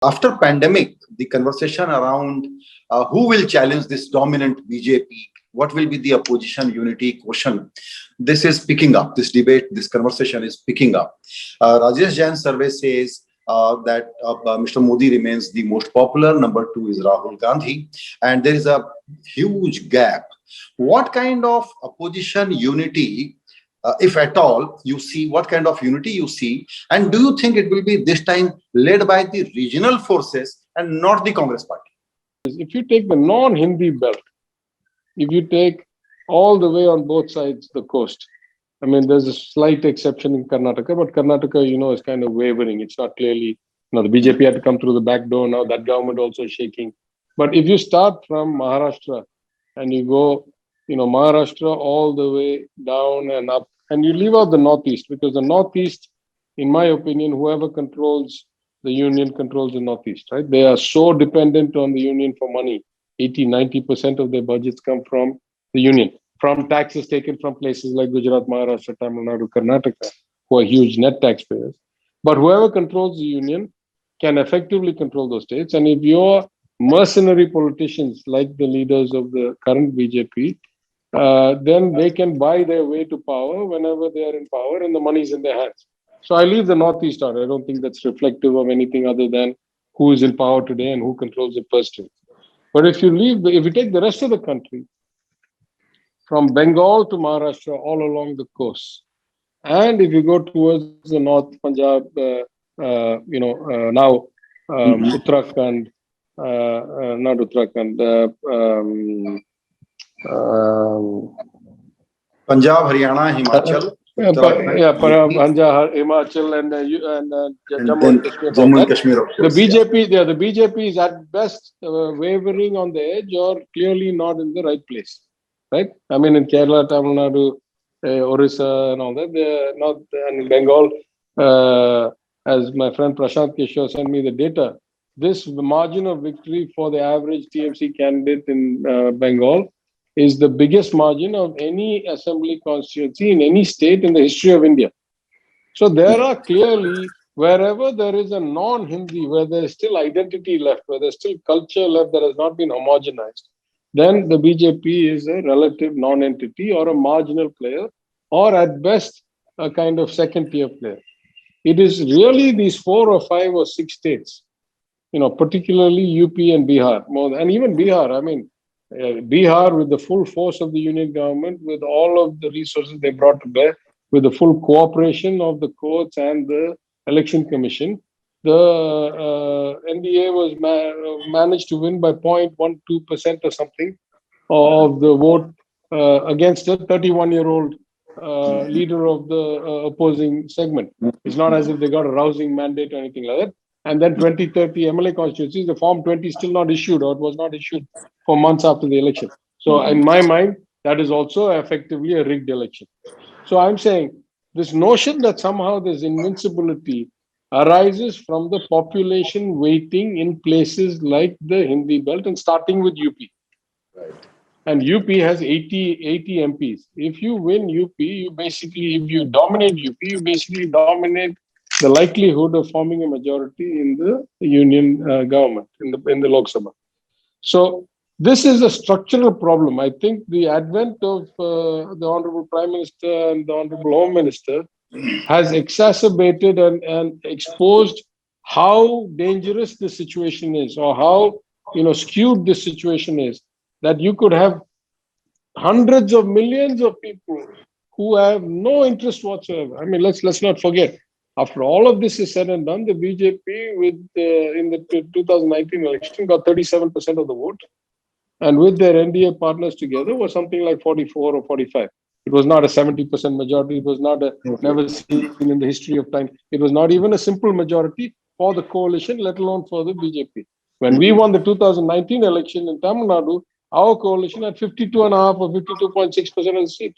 After pandemic, the conversation around who will challenge this dominant BJP, what will be the opposition unity question, this is picking up. This debate, this conversation is picking up. Rajesh Jain survey says that Mr. Modi remains the most popular. Number two is Rahul Gandhi, and there is a huge gap. What kind of opposition unity, if at all, you see? What kind of unity you see? And do you think it will be this time led by the regional forces and not the Congress party? If you take the non-Hindi belt, if you take all the way on both sides the coast, I mean, there's a slight exception in Karnataka, but Karnataka, is kind of wavering. It's not clearly, the BJP had to come through the back door. Now that government also shaking. But if you start from Maharashtra and you go, Maharashtra all the way down and up, and you leave out the Northeast, because the Northeast, in my opinion, whoever controls the union controls the Northeast, right? They are so dependent on the union for money. 80-90% of their budgets come from the union, from taxes taken from places like Gujarat, Maharashtra, Tamil Nadu, Karnataka, who are huge net taxpayers. But whoever controls the union can effectively control those states. And if you're mercenary politicians like the leaders of the current BJP, then they can buy their way to power whenever they are in power and the money is in their hands. So I leave the Northeast out. I don't think that's reflective of anything other than who is in power today and who controls the purse strings. But if you take the rest of the country, from Bengal to Maharashtra, all along the coast, and if you go towards the north, Punjab, now Uttarakhand, not Uttarakhand, Punjab, Haryana, Himachal. Punjab, Himachal, and Jammu and Kashmir. Jammu and Kashmir, of course, the BJP is at best wavering on the edge or clearly not in the right place, right? I mean, in Kerala, Tamil Nadu, Orissa, and all that, they're not, and in Bengal, as my friend Prashant Kishore sent me the data, this margin of victory for the average TMC candidate in Bengal is the biggest margin of any assembly constituency in any state in the history of India. So there are clearly, wherever there is a non-Hindi, where there is still identity left, where there's still culture left that has not been homogenized, then the BJP is a relative non-entity or a marginal player, or at best, a kind of second-tier player. It is really these 4 or 5 or 6 states, particularly UP and Bihar, and even Bihar, I mean, Bihar, with the full force of the union government, with all of the resources they brought to bear, with the full cooperation of the courts and the election commission, the NDA was managed to win by 0.12% or something of the vote against a 31-year-old leader of the opposing segment. It's not as if they got a rousing mandate or anything like that. And then 20-30 MLA constituencies, the Form 20 is still not issued, or it was not issued for months after the election. So in my mind, that is also effectively a rigged election. So I'm saying this notion that somehow there's invincibility arises from the population weighting in places like the Hindi belt and starting with UP. Right. And UP has 80 MPs. If you win UP, if you dominate UP, you basically dominate the likelihood of forming a majority in the union government, in the Lok Sabha. So this is a structural problem. I think the advent of the Honorable Prime Minister and the Honorable Home Minister has exacerbated and exposed how dangerous the situation is, or how skewed this situation is, that you could have hundreds of millions of people who have no interest whatsoever. I mean, let's not forget, after all of this is said and done, the BJP in the 2019 election got 37% of the vote, and with their NDA partners together was something like 44 or 45. It was not a 70% majority. It was not never seen in the history of time. It was not even a simple majority for the coalition, let alone for the BJP. When we won the 2019 election in Tamil Nadu, our coalition had 52.5 or 52.6% of the seat.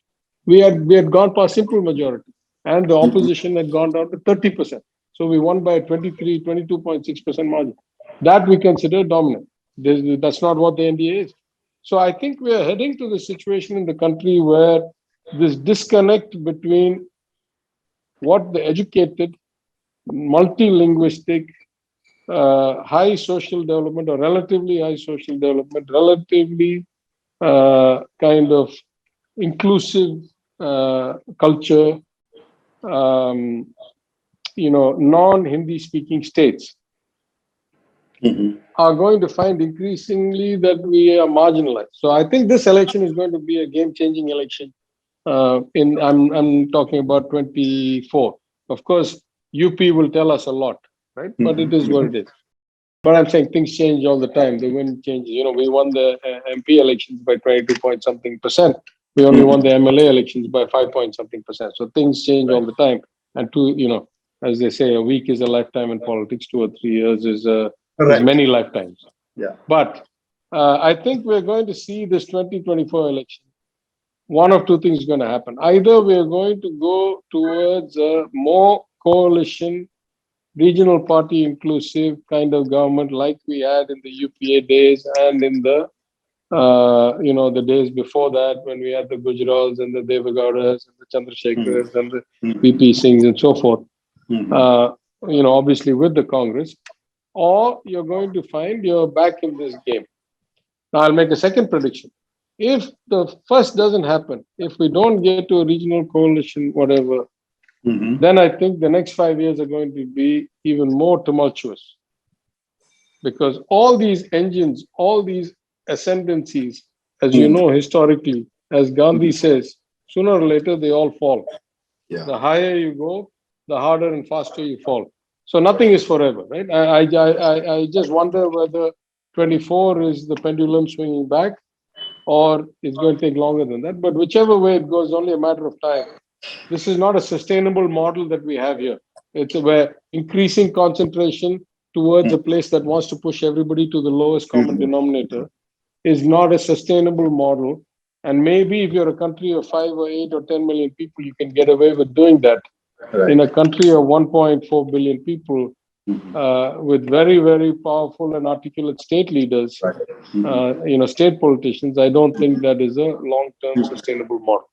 We had gone past simple majority, and the opposition had gone down to 30%. So we won by a 22.6% margin. That we consider dominant. That's not what the NDA is. So I think we are heading to the situation in the country where this disconnect between what the educated, multilinguistic, high social development or relatively high social development, relatively kind of inclusive culture, non-Hindi speaking states are going to find increasingly that we are marginalized. So I think this election is going to be a game-changing election. I'm talking about 24. Of course, UP will tell us a lot, right? But it is what it is. But I'm saying things change all the time. The wind changes. We won the MP elections by 22 point something percent. We only won the MLA elections by 5 point something percent. So things change all the time. And as they say, a week is a lifetime in politics. 2 or 3 years is many lifetimes. Yeah. But I think we're going to see this 2024 election. One of two things is going to happen. Either we're going to go towards a more coalition, regional party inclusive kind of government like we had in the UPA days and in the the days before that, when we had the Gujrals and the Devagowdas and the Chandrasekhars and the VP Singhs and so forth. Obviously with the Congress, or you're going to find you're back in this game. Now I'll make a second prediction. If the first doesn't happen, if we don't get to a regional coalition, whatever, then I think the next 5 years are going to be even more tumultuous. Because all these engines, all these ascendancies, as you know, historically, as Gandhi says, sooner or later they all fall. Yeah. The higher you go, the harder and faster you fall. So nothing is forever, right? I just wonder whether 24 is the pendulum swinging back, or it's going to take longer than that. But whichever way it goes, only a matter of time. This is not a sustainable model that we have here. It's where increasing concentration towards a place that wants to push everybody to the lowest common denominator is not a sustainable model. And maybe if you're a country of 5 or 8 or 10 million people, you can get away with doing that. Right. In a country of 1.4 billion people, with very, very powerful and articulate state leaders, state politicians, I don't think that is a long-term sustainable model.